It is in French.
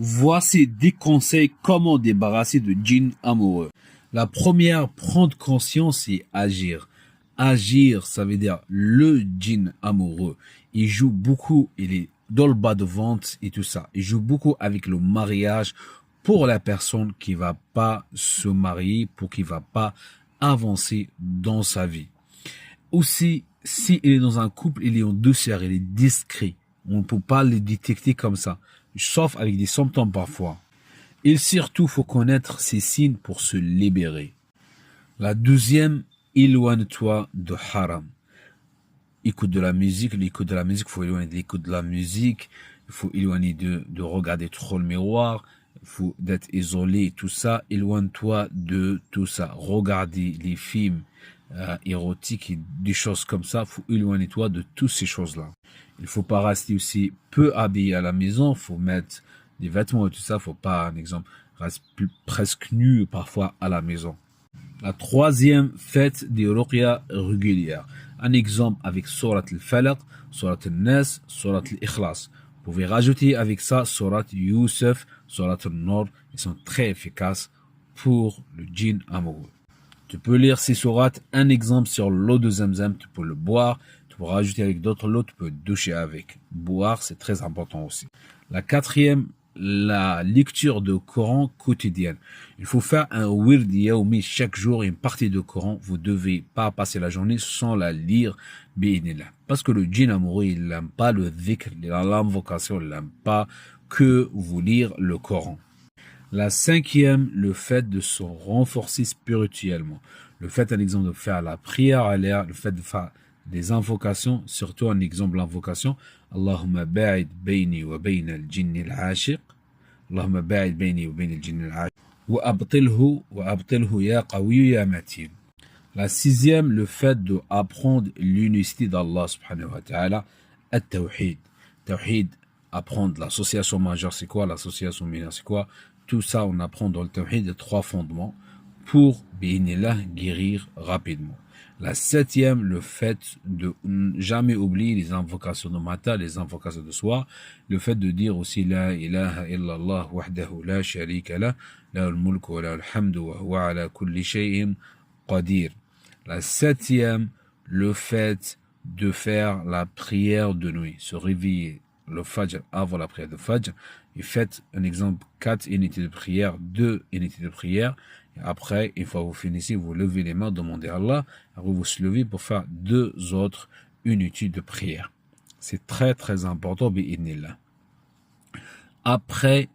Voici 10 conseils comment débarrasser de djinns amoureux. La première, prendre conscience et agir. Agir, ça veut dire le djinn amoureux. Il joue beaucoup, il est dans le bas de vente et tout ça. Il joue beaucoup avec le mariage pour la personne qui va pas se marier, pour qui va pas avancer dans sa vie. Aussi, s'il est dans un couple, il est en douceur, il est discret. On ne peut pas le détecter comme ça, sauf avec des symptômes parfois. Et surtout, faut connaître ces signes pour se libérer. La deuxième, éloigne-toi de haram. Écoute de la musique, l'écoute de la musique, il faut éloigner de l'écoute de la musique, il faut éloigner de regarder trop le miroir, il faut d'être isolé, tout ça, éloigne-toi de tout ça. Regarder les films érotiques et des choses comme ça, il faut éloigner-toi de toutes ces choses-là. Il faut pas rester aussi peu habillé à la maison, il faut mettre des vêtements et tout ça, faut pas, un exemple, rester presque nu parfois à la maison. La troisième, faites des ruqya régulières. Un exemple avec Surat al-Falaq, Surat al-Nas, Surat al-Ikhlas. Vous pouvez rajouter avec ça Surat Youssef, Surat al-Nur. Ils sont très efficaces pour le djinn amoureux. Tu peux lire ces sourates, un exemple sur l'eau de Zamzam, tu peux le boire, tu peux rajouter avec d'autres lots, tu peux doucher avec. Boire, c'est très important aussi. La quatrième, la lecture de Coran quotidienne. Il faut faire un wird yaoumi chaque jour, une partie de Coran. Vous devez pas passer la journée sans la lire, bi'idhnillah. Parce que le djinn amoureux, il n'aime pas le dhikr, l'invocation, il n'aime pas que vous lire le Coran. La cinquième, le fait de se renforcer spirituellement. Le fait, un exemple, de faire la prière à l'air, le fait de faire des invocations, surtout un exemple l'invocation. Allahumma ba'id bayni wa bayna al-jinn al-ashiq. Allahumma ba'id bayni wa bayna al-jinn al-ashiq. Wa abtilhu ya qawiyu ya matin. La sixième, le fait de apprendre l'unicité d'Allah subhanahu wa ta'ala, at-tawhid. Tawhid, apprendre l'association majeure, c'est quoi, l'association mineure, c'est quoi. Tout ça, on apprend dans le tawhid les 3 fondements pour, bi'inillah, guérir rapidement. La septième, le fait de jamais oublier les invocations de matin, les invocations de soir. Le fait de dire aussi la ilaha illallah wahdahu la sharika lah, lahul mulku wa lahul hamdu wa huwa ala kulli shay'in qadir. La septième, le fait de faire la prière de nuit, se réveiller le Fajr avant la prière de Fajr, et faites un exemple 4 unités de prière, 2 unités de prière, et après, une fois que vous finissez, vous levez les mains, demandez à Allah, après vous se levez pour faire 2 autres unités de prière. C'est très très important, bi'idhnillah. Après